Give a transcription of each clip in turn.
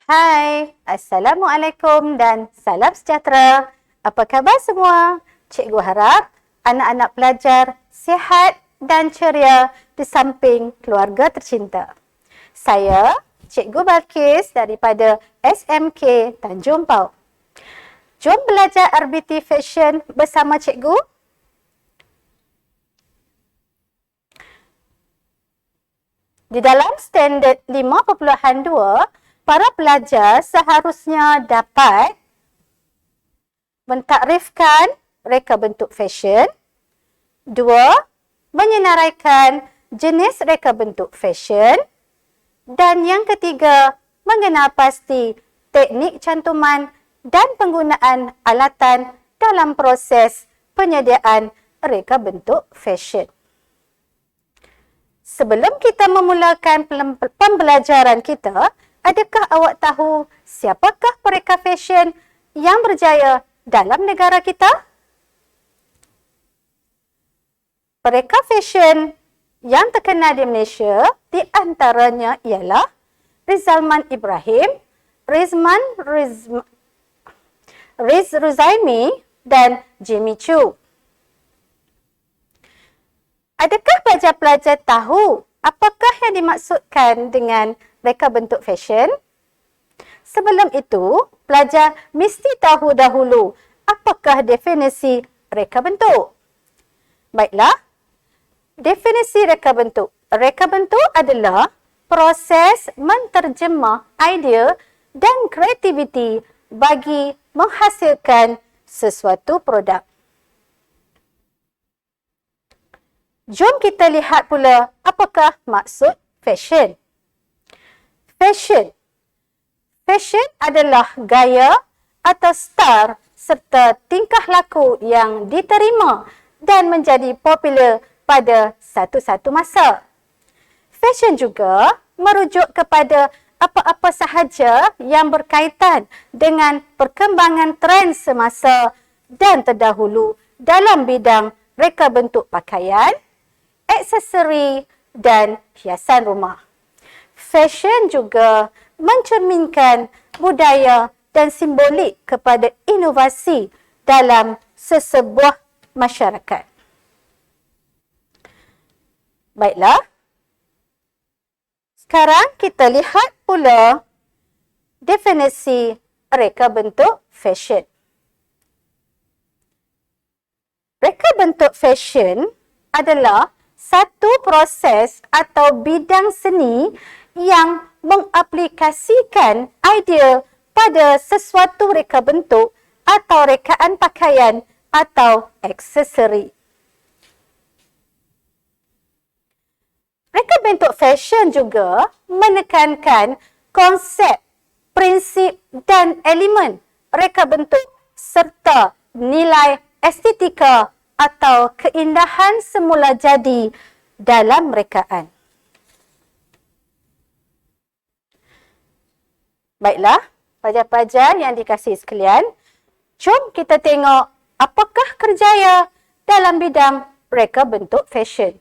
Hai, Assalamualaikum dan salam sejahtera. Apa khabar semua? Cikgu harap anak-anak pelajar sihat dan ceria di samping keluarga tercinta. Saya, Cikgu Balkis daripada SMK Tanjung Pau. Jom belajar RBT Fashion bersama cikgu. Di dalam standard 5.2, para pelajar seharusnya dapat mentakrifkan reka bentuk fashion. 2. Menyenaraikan jenis reka bentuk fashion. Dan yang ketiga, mengenal pasti teknik cantuman dan penggunaan alatan dalam proses penyediaan reka bentuk fashion. Sebelum kita memulakan pembelajaran kita, adakah awak tahu siapakah pereka fashion yang berjaya dalam negara kita? Pereka fashion yang terkenal di Malaysia di antaranya ialah Rizalman Ibrahim, Riz Ruzaimi dan Jimmy Choo. Adakah pelajar-pelajar tahu apakah yang dimaksudkan dengan reka bentuk fashion? Sebelum itu, pelajar mesti tahu dahulu apakah definisi reka bentuk. Baiklah, definisi reka bentuk. Reka bentuk adalah proses menterjemah idea dan kreativiti bagi menghasilkan sesuatu produk. Jom kita lihat pula apakah maksud fashion. Fashion adalah gaya atau style serta tingkah laku yang diterima dan menjadi popular pada satu-satu masa. Fashion juga merujuk kepada apa-apa sahaja yang berkaitan dengan perkembangan trend semasa dan terdahulu dalam bidang reka bentuk pakaian, aksesori dan hiasan rumah. Fashion juga mencerminkan budaya dan simbolik kepada inovasi dalam sesebuah masyarakat. Baiklah, sekarang kita lihat pula definisi reka bentuk fashion. Reka bentuk fashion adalah satu proses atau bidang seni yang mengaplikasikan idea pada sesuatu reka bentuk atau rekaan pakaian atau aksesori. Reka bentuk fashion juga menekankan konsep, prinsip dan elemen reka bentuk serta nilai estetika atau keindahan semula jadi dalam rekaan. Baiklah, pelajar-pelajar yang dikasihi sekalian, jom kita tengok apakah kerjaya dalam bidang reka bentuk fashion.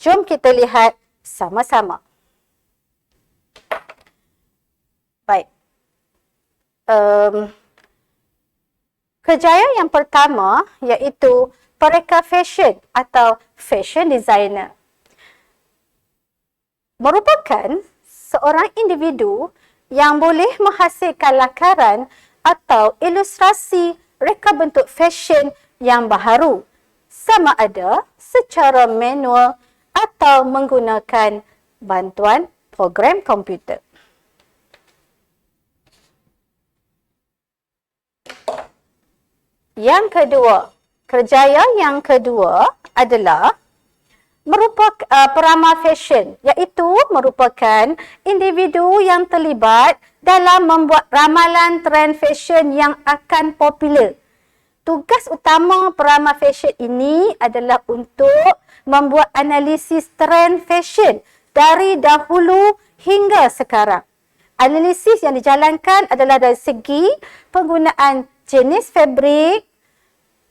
Jom kita lihat sama-sama. Baik. Kerjaya yang pertama iaitu pereka fashion atau fashion designer. Merupakan seorang individu yang boleh menghasilkan lakaran atau ilustrasi reka bentuk fashion yang baharu, sama ada secara manual atau menggunakan bantuan program komputer. Yang kedua, kerjaya yang kedua adalah merupakan peramal fashion, iaitu merupakan individu yang terlibat dalam membuat ramalan trend fashion yang akan popular. Tugas utama peramal fashion ini adalah untuk membuat analisis trend fashion dari dahulu hingga sekarang. Analisis yang dijalankan adalah dari segi penggunaan jenis fabrik,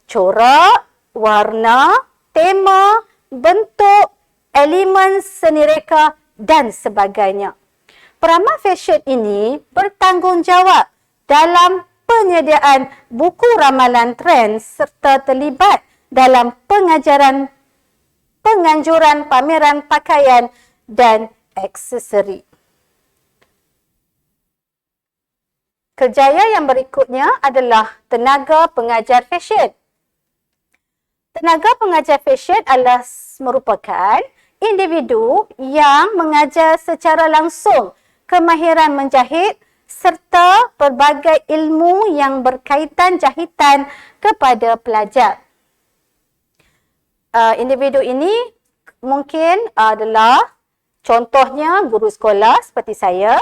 corak, warna, tema, bentuk, elemen seni reka dan sebagainya. Peramal fashion ini bertanggungjawab dalam penyediaan buku ramalan trend serta terlibat dalam penganjuran pameran pakaian dan aksesori. Kerjaya yang berikutnya adalah tenaga pengajar fashion. Tenaga pengajar fashion adalah merupakan individu yang mengajar secara langsung kemahiran menjahit serta pelbagai ilmu yang berkaitan jahitan kepada pelajar. Individu ini mungkin adalah contohnya guru sekolah seperti saya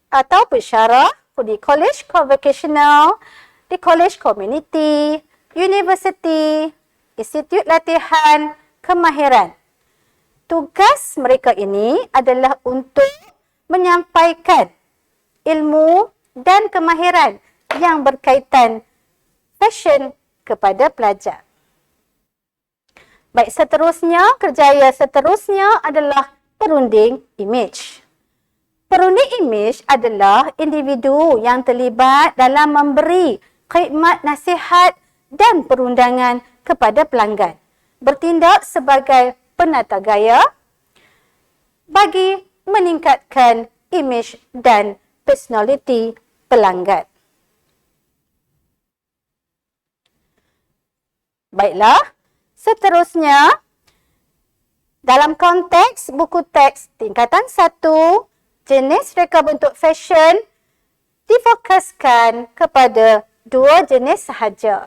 atau pensyarah di college vocational, di college community, universiti, institut latihan kemahiran. Tugas mereka ini adalah untuk menyampaikan ilmu dan kemahiran yang berkaitan fashion kepada pelajar. Baik, seterusnya, kerjaya seterusnya adalah perunding imej. Perunding imej adalah individu yang terlibat dalam memberi khidmat nasihat dan perundangan kepada pelanggan. Bertindak sebagai penata gaya bagi meningkatkan imej dan personaliti pelanggan. Baiklah, seterusnya dalam konteks buku teks tingkatan 1, jenis reka bentuk fashion difokuskan kepada 2 jenis sahaja,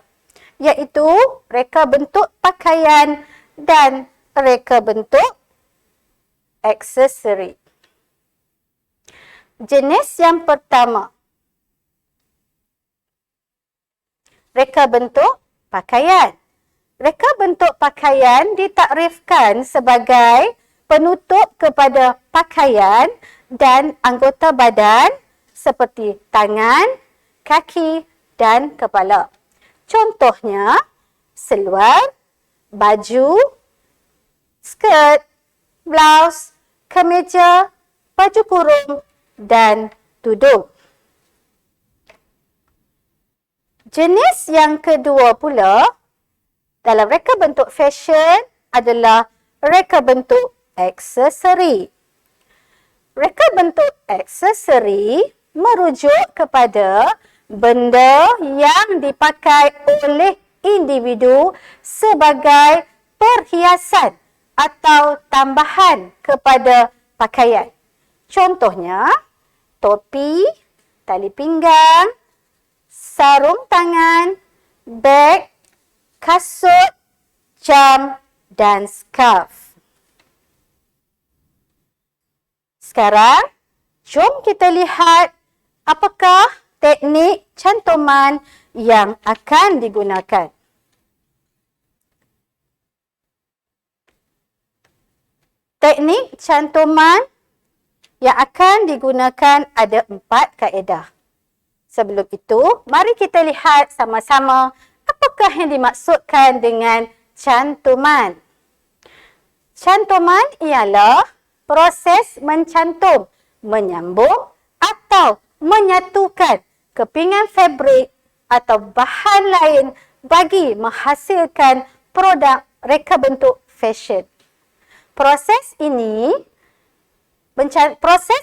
iaitu reka bentuk pakaian dan reka bentuk aksesori. Jenis yang pertama, reka bentuk pakaian. Reka bentuk pakaian ditakrifkan sebagai penutup kepada pakaian dan anggota badan seperti tangan, kaki dan kepala. Contohnya, seluar, baju, skirt, blouse, kemeja, baju kurung dan tudung. Jenis yang kedua pula dalam reka bentuk fashion adalah reka bentuk aksesori. Reka bentuk aksesori merujuk kepada benda yang dipakai oleh individu sebagai perhiasan atau tambahan kepada pakaian. Contohnya, topi, tali pinggang, sarung tangan, beg, kasut, jam dan scarf. Sekarang, jom kita lihat apakah teknik cantuman yang akan digunakan. Teknik cantuman yang akan digunakan ada 4 kaedah. Sebelum itu, mari kita lihat sama-sama apakah yang dimaksudkan dengan cantuman. Cantuman ialah proses mencantum, menyambung atau menyatukan kepingan fabrik atau bahan lain bagi menghasilkan produk reka bentuk fashion. Proses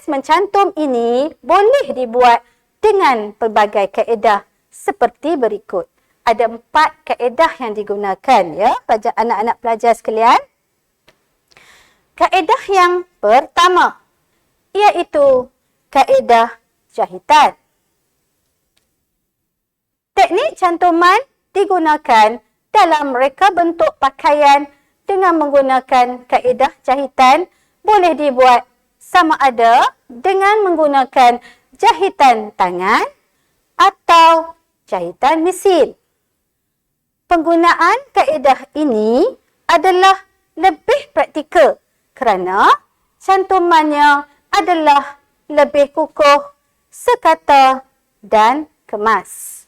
mencantum ini boleh dibuat dengan pelbagai kaedah seperti berikut. Ada 4 kaedah yang digunakan, ya, anak-anak pelajar sekalian. Kaedah yang pertama iaitu kaedah jahitan. Teknik cantuman digunakan dalam reka bentuk pakaian dengan menggunakan kaedah jahitan boleh dibuat sama ada dengan menggunakan jahitan tangan atau jahitan mesin. Penggunaan kaedah ini adalah lebih praktikal kerana cantumannya adalah lebih kukuh, sekata dan kemas.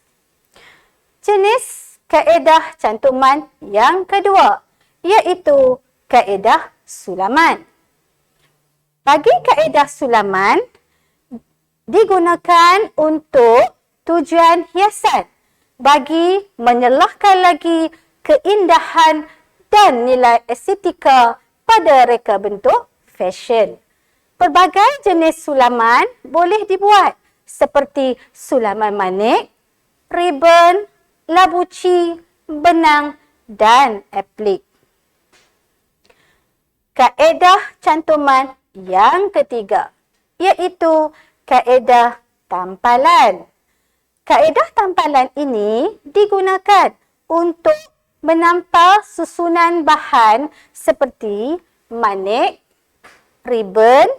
Jenis kaedah cantuman yang kedua iaitu kaedah sulaman. Bagi kaedah sulaman digunakan untuk tujuan hiasan bagi menyelahkan lagi keindahan dan nilai estetika pada reka bentuk fashion. Pelbagai jenis sulaman boleh dibuat seperti sulaman manik, ribbon, labuci, benang dan aplik. Kaedah cantuman yang ketiga iaitu kaedah tampalan. Kaedah tampalan ini digunakan untuk menampal susunan bahan seperti manik, ribbon,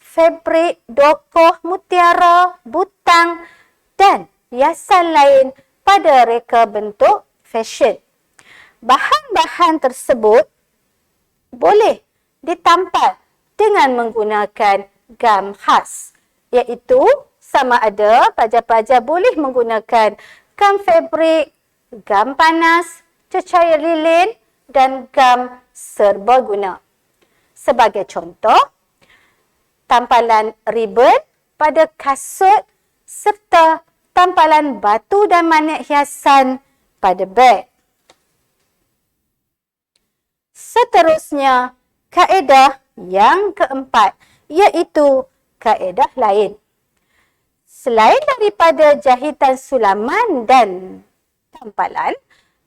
fabrik dokoh mutiara, butang dan hiasan lain pada reka bentuk fashion. Bahan-bahan tersebut boleh ditampal dengan menggunakan gam khas, iaitu sama ada pelajar-pelajar boleh menggunakan gam fabrik, gam panas, cecair lilin dan gam serbaguna. Sebagai contoh, tampalan ribbon pada kasut serta tampalan batu dan manik hiasan pada beg. Seterusnya, kaedah yang keempat iaitu kaedah lain. Selain daripada jahitan sulaman dan tampalan,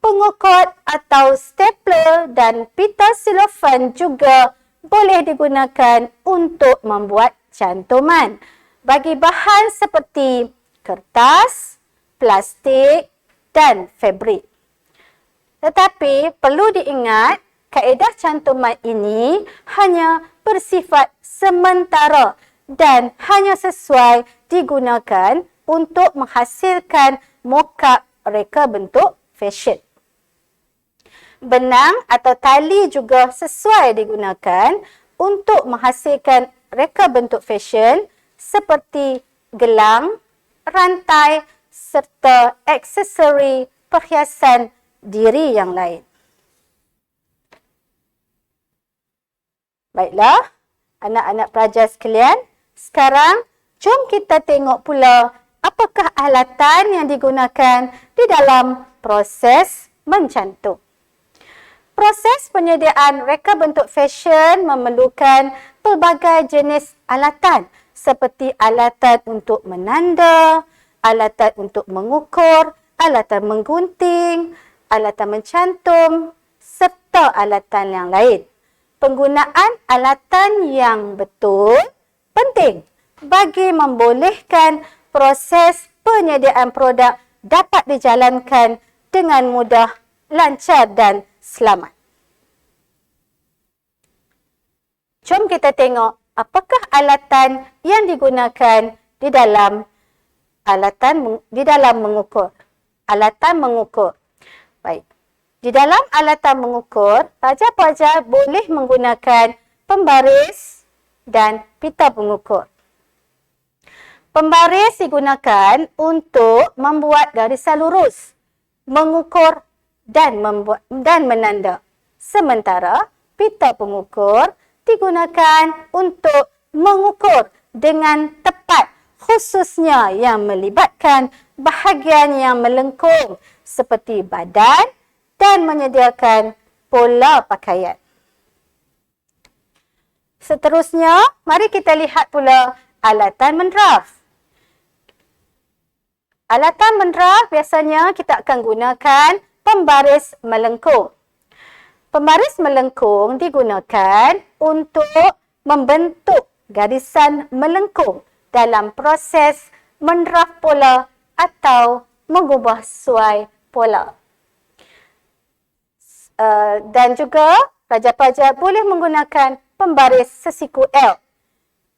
pengukur atau stapler dan pita silofan juga boleh digunakan untuk membuat cantuman bagi bahan seperti kertas, plastik dan fabrik. Tetapi perlu diingat, kaedah cantuman ini hanya bersifat sementara dan hanya sesuai digunakan untuk menghasilkan mock-up reka bentuk fashion. Benang atau tali juga sesuai digunakan untuk menghasilkan reka bentuk fashion seperti gelang, rantai serta aksesori perhiasan diri yang lain. Baiklah, anak-anak pelajar sekalian, sekarang jom kita tengok pula apakah alatan yang digunakan di dalam proses mencantum. Proses penyediaan reka bentuk fashion memerlukan pelbagai jenis alatan seperti alatan untuk menanda, alatan untuk mengukur, alatan menggunting, alatan mencantum serta alatan yang lain. Penggunaan alatan yang betul penting bagi membolehkan proses penyediaan produk dapat dijalankan dengan mudah, lancar dan selamat. Jom kita tengok apakah alatan yang digunakan di dalam mengukur. Alatan mengukur. Baik. Di dalam alatan mengukur, pelajar-pelajar boleh menggunakan pembaris dan pita pengukur. Pembaris digunakan untuk membuat garisan lurus, mengukur dan menanda. Sementara pita pengukur digunakan untuk mengukur dengan tepat, khususnya yang melibatkan bahagian yang melengkung seperti badan dan menyediakan pola pakaian. Seterusnya, mari kita lihat pula alatan mendraft. Alatan mendraft biasanya kita akan gunakan pembaris melengkung. Pembaris melengkung digunakan untuk membentuk garisan melengkung dalam proses mendraft pola atau mengubah suai pola. Dan juga pelajar-pelajar boleh menggunakan pembaris sesiku L.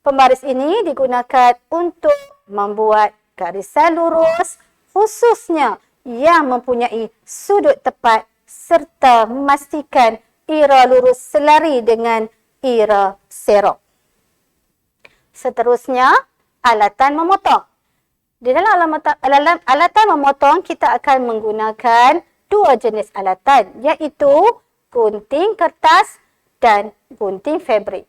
Pembaris ini digunakan untuk membuat garisan lurus, khususnya yang mempunyai sudut tepat serta memastikan ira lurus selari dengan ira serok. Seterusnya, alatan memotong. Di dalam alatan memotong, kita akan menggunakan dua jenis alatan, iaitu gunting kertas dan gunting fabrik.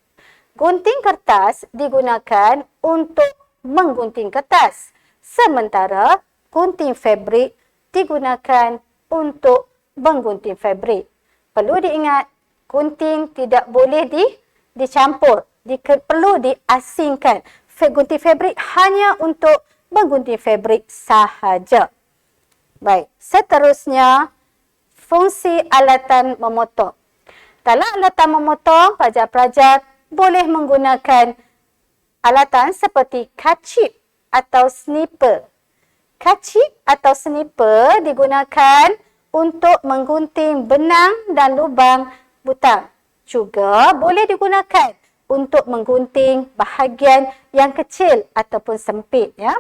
Gunting kertas digunakan untuk menggunting kertas, sementara gunting fabrik digunakan untuk menggunting fabrik. Perlu diingat, gunting tidak boleh dicampur, perlu diasingkan. Gunting fabrik hanya untuk menggunting fabrik sahaja. Baik, seterusnya fungsi alatan memotong. Dalam alatan memotong, pelajar-pelajar boleh menggunakan alatan seperti kacip atau sniper. Kacip atau sniper digunakan untuk menggunting benang dan lubang butang. Juga boleh digunakan untuk menggunting bahagian yang kecil ataupun sempit, ya.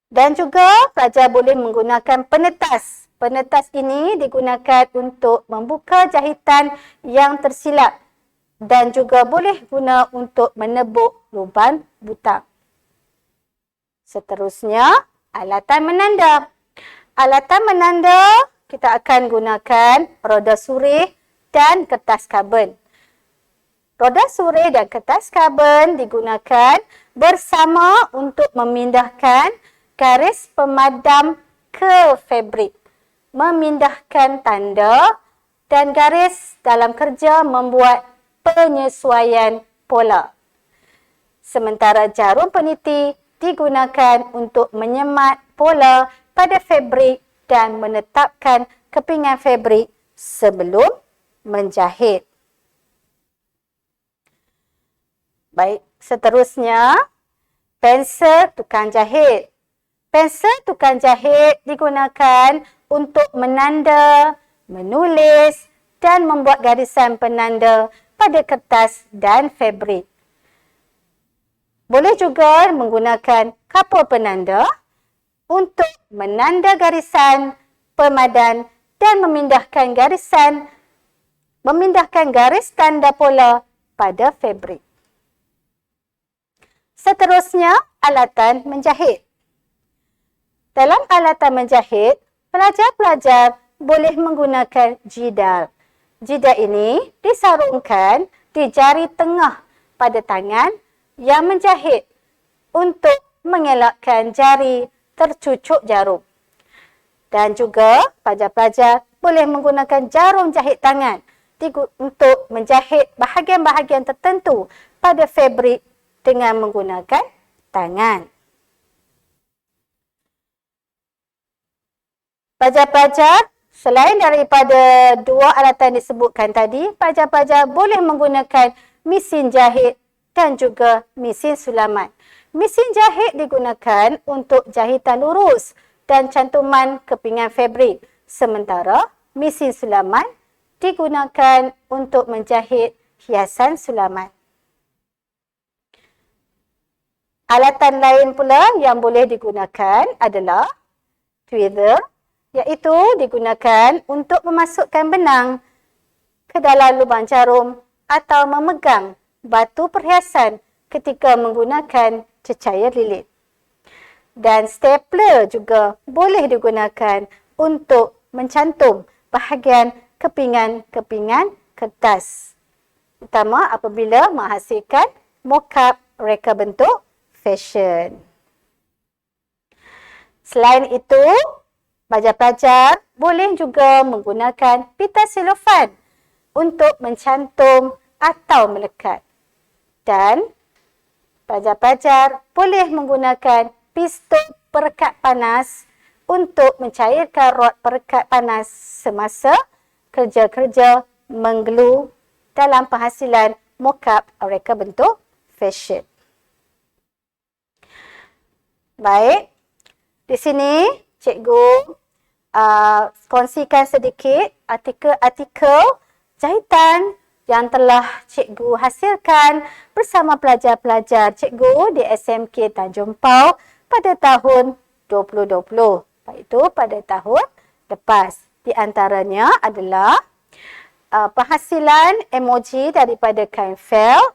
Dan juga pelajar boleh menggunakan penetas. Penetas ini digunakan untuk membuka jahitan yang tersilap dan juga boleh guna untuk menebuk lubang butang. Seterusnya, alatan menanda. Alatan menanda kita akan gunakan roda surih dan kertas karbon. Roda surih dan kertas karbon digunakan bersama untuk memindahkan garis pemadam ke fabrik, memindahkan tanda dan garis dalam kerja membuat penyesuaian pola. Sementara jarum peniti digunakan untuk menyemat pola pada fabrik dan menetapkan kepingan fabrik sebelum menjahit. Baik, seterusnya pensel tukang jahit. Pensel tukang jahit digunakan untuk menanda, menulis dan membuat garisan penanda pada kertas dan fabrik. Boleh juga menggunakan kapur penanda untuk menanda garisan, pemadan dan memindahkan garis tanda pola pada fabrik. Seterusnya, alatan menjahit. Dalam alatan menjahit, pelajar-pelajar boleh menggunakan jidal. Jidal ini disarungkan di jari tengah pada tangan yang menjahit untuk mengelakkan jari tercucuk jarum. Dan juga pelajar-pelajar boleh menggunakan jarum jahit tangan untuk menjahit bahagian-bahagian tertentu pada fabrik dengan menggunakan tangan. Pelajar-pelajar, selain daripada dua alatan disebutkan tadi, pelajar-pelajar boleh menggunakan mesin jahit dan juga mesin sulaman. Mesin jahit digunakan untuk jahitan lurus dan cantuman kepingan fabrik. Sementara mesin sulaman digunakan untuk menjahit hiasan sulaman. Alatan lain pula yang boleh digunakan adalah tweezer, iaitu digunakan untuk memasukkan benang ke dalam lubang jarum atau memegang batu perhiasan ketika menggunakan cecair lilit. Dan stapler juga boleh digunakan untuk mencantum bahagian kepingan-kepingan kertas, terutama apabila menghasilkan mock-up reka bentuk fashion. Selain itu, pelajar-pelajar boleh juga menggunakan pita selofan untuk mencantum atau melekat. Dan pelajar-pelajar boleh menggunakan pistol perekat panas untuk mencairkan rod perekat panas semasa kerja-kerja menggelu dalam penghasilan mock-up reka bentuk fashion. Baik, di sini cikgu kongsikan sedikit artikel-artikel jahitan yang telah cikgu hasilkan bersama pelajar-pelajar cikgu di SMK Tanjung Pau pada tahun 2020. Iaitu pada tahun lepas. Di antaranya adalah penghasilan emoji daripada kain felt,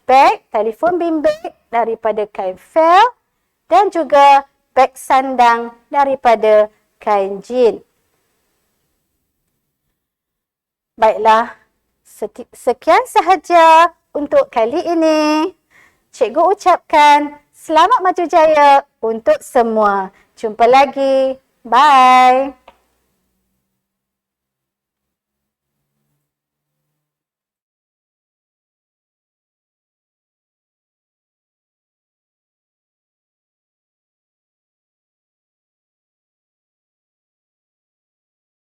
beg, telefon bimbit daripada kain felt, dan juga beg sandang daripada kain jin. Baiklah, sekian sahaja untuk kali ini. Cikgu ucapkan selamat maju jaya untuk semua. Jumpa lagi. Bye.